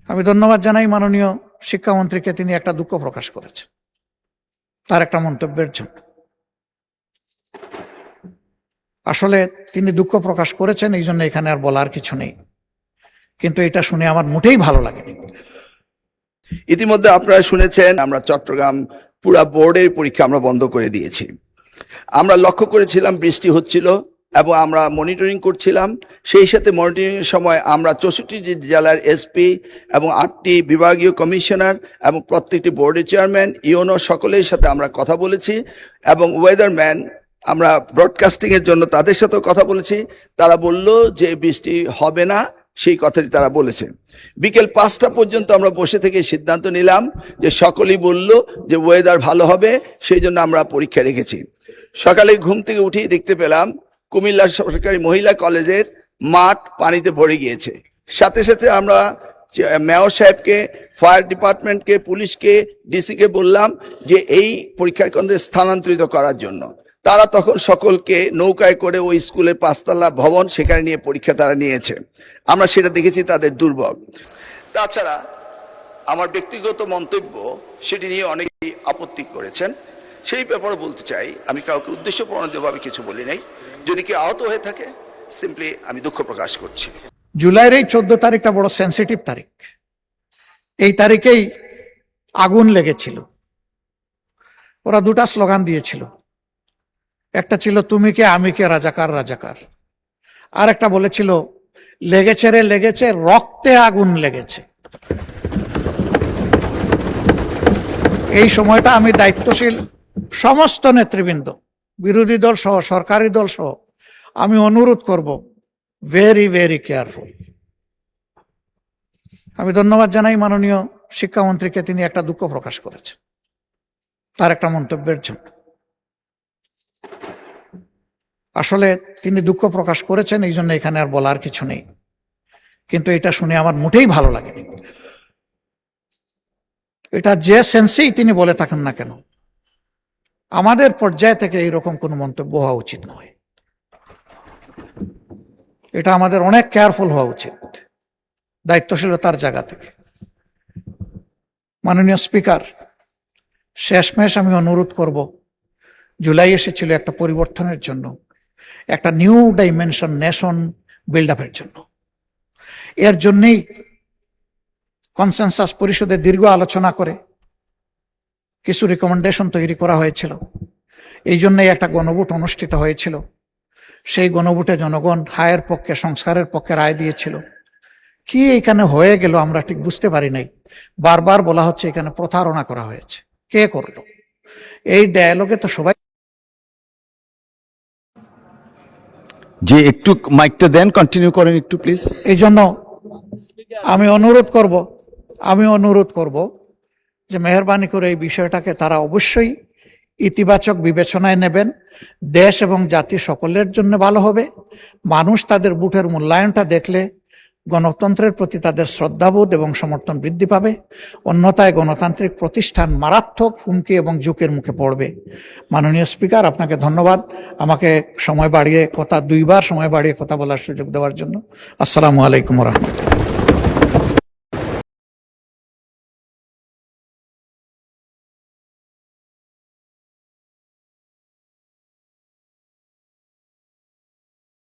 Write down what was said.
আমি ধন্যবাদ জানাই মাননীয় শিক্ষামন্ত্রীকে, তিনি একটা দুঃখ প্রকাশ করেছেন তার একটা মন্তব্যের জন্য। আসলে তিনি দুঃখ প্রকাশ করেছেন, এই জন্য এখানে আর বলার কিছু নেই, কিন্তু এটা শুনে আমার মোটেই ভালো লাগেনি। ইতিমধ্যে আপনারা শুনেছেন আমরা চট্টগ্রাম পুরা বোর্ডের পরীক্ষা আমরা বন্ধ করে দিয়েছি। আমরা লক্ষ্য করেছিলাম বৃষ্টি হচ্ছিল এবং আমরা মনিটরিং করছিলাম। সেই সাথে মনিটরিংয়ের সময় আমরা 64টি জেলার এসপি এবং 8টি বিভাগীয় কমিশনার এবং প্রত্যেকটি বোর্ডের চেয়ারম্যান, ইওনো সকলের সাথে আমরা কথা বলেছি এবং ওয়েদারম্যান আমরা ব্রডকাস্টিংয়ের জন্য তাদের সাথেও কথা বলেছি। তারা বলল যে বৃষ্টি হবে না, সেই কথাটি তারা বলেছে। বিকেল 5টা পর্যন্ত আমরা বসে থেকে সিদ্ধান্ত নিলাম যে সকলেই বলল যে ওয়েদার ভালো হবে, সেই জন্য আমরা পরীক্ষা রেখেছি। সকালে ঘুম থেকে উঠেই দেখতে পেলাম কুমিল্লা সরকারি মহিলা কলেজের মাঠ পানিতে ভরে গিয়েছে। সাথে সাথে আমরা মেয়র সাহেবকে, ফায়ার ডিপার্টমেন্টকে, পুলিশকে, ডিসিকে বললাম যে এই পরীক্ষা কেন্দ্রে স্থানান্তরিত করার জন্য। তারা তখন সকলকে নৌকায় করে ওই স্কুলের 5তলা ভবন সেখানে নিয়ে পরীক্ষা তারা নিয়েছে। আমরা সেটা দেখেছি তাদের দুর্ভোগ। তাছাড়া আমার ব্যক্তিগত মন্তব্য সেটি নিয়ে অনেকেই আপত্তি করেছেন। সেই ব্যাপারে বলতে চাই, আমি কাউকে উদ্দেশ্য প্রণোদিতভাবে কিছু বলি নাই। যদি কেউ আহত হয়ে থাকে, সিম্পলি আমি দুঃখ প্রকাশ করছি। জুলাইয়ের এই 14 তারিখটা বড় সেন্সিটিভ তারিখ। এই তারিখেই আগুন লেগেছিল। ওরা দুটা স্লোগান দিয়েছিল, একটা ছিল তুমি কে আমি কে রাজাকার রাজাকার, আর একটা বলেছিল লেগেছে রে লেগেছে, রক্তে আগুন লেগেছে। এই সময়টা আমি দায়িত্বশীল সমস্ত নেতৃবৃন্দ, বিরোধী দল সহ সরকারি দল সহ আমি অনুরোধ করব, ভেরি ভেরি কেয়ারফুল। আমি ধন্যবাদ জানাই মাননীয় শিক্ষামন্ত্রীকে, তিনি একটা দুঃখ প্রকাশ করেছেন তার একটা মন্তব্যের জন্য। আসলে তিনি দুঃখ প্রকাশ করেছেন, এই জন্য এখানে আর বলার কিছু নেই, কিন্তু এটা শুনে আমার মোটেই ভালো লাগেনি। এটা যে সেন্সেই তিনি বলে থাকেন না কেন, আমাদের পর্যায় থেকে এইরকম কোনো মন্তব্য হওয়া উচিত নয়। এটা আমাদের অনেক কেয়ারফুল হওয়া উচিত দায়িত্বশীলতার জায়গা থেকে। মাননীয় স্পিকার, শেষমেশ আমি অনুরোধ করব, জুলাই এসেছিল একটা পরিবর্তনের জন্য, একটা নিউ ডাইমেনশন নেশন বিল্ড আপের জন্য। এর জন্যই কনসেনসাস পরিষদে দীর্ঘ আলোচনা করে কিছু রিকমেন্ডেশন তৈরি করা হয়েছিল। এই জন্যই একটা গণভোট অনুষ্ঠিত হয়েছিল। সেই গণভোটে জনগণ হায়ের পক্ষে, সংস্কারের পক্ষে রায় দিয়েছিল। কি এখানে হয়ে গেল আমরা ঠিক বুঝতে পারি নাই। বারবার বলা হচ্ছে এখানে প্রতারণা করা হয়েছে। কে করলো? এই ডায়ালগে তো সবাই। যে একটু মাইকটা দেন, কন্টিনিউ করেন একটু প্লিজ। এই জন্য আমি অনুরোধ করব যে মেহেরবানি করে এই বিষয়টাকে তারা অবশ্যই ইতিবাচক বিবেচনায় নেবেন। দেশ এবং জাতি সকলের জন্য ভালো হবে। মানুষ তাদের ভোটের মূল্যায়নটা দেখলে গণতন্ত্রের প্রতি তাদের শ্রদ্ধাবোধ এবং সমর্থন বৃদ্ধি পাবে। অন্যথায় গণতান্ত্রিক প্রতিষ্ঠান মারাত্মক হুমকি এবং ঝুঁকির মুখে পড়বে। মাননীয় স্পিকার, আপনাকে ধন্যবাদ আমাকে দুইবার সময় বাড়িয়ে কথা বলার সুযোগ দেওয়ার জন্য। আসসালামু আলাইকুম রহমতুল্লাহ।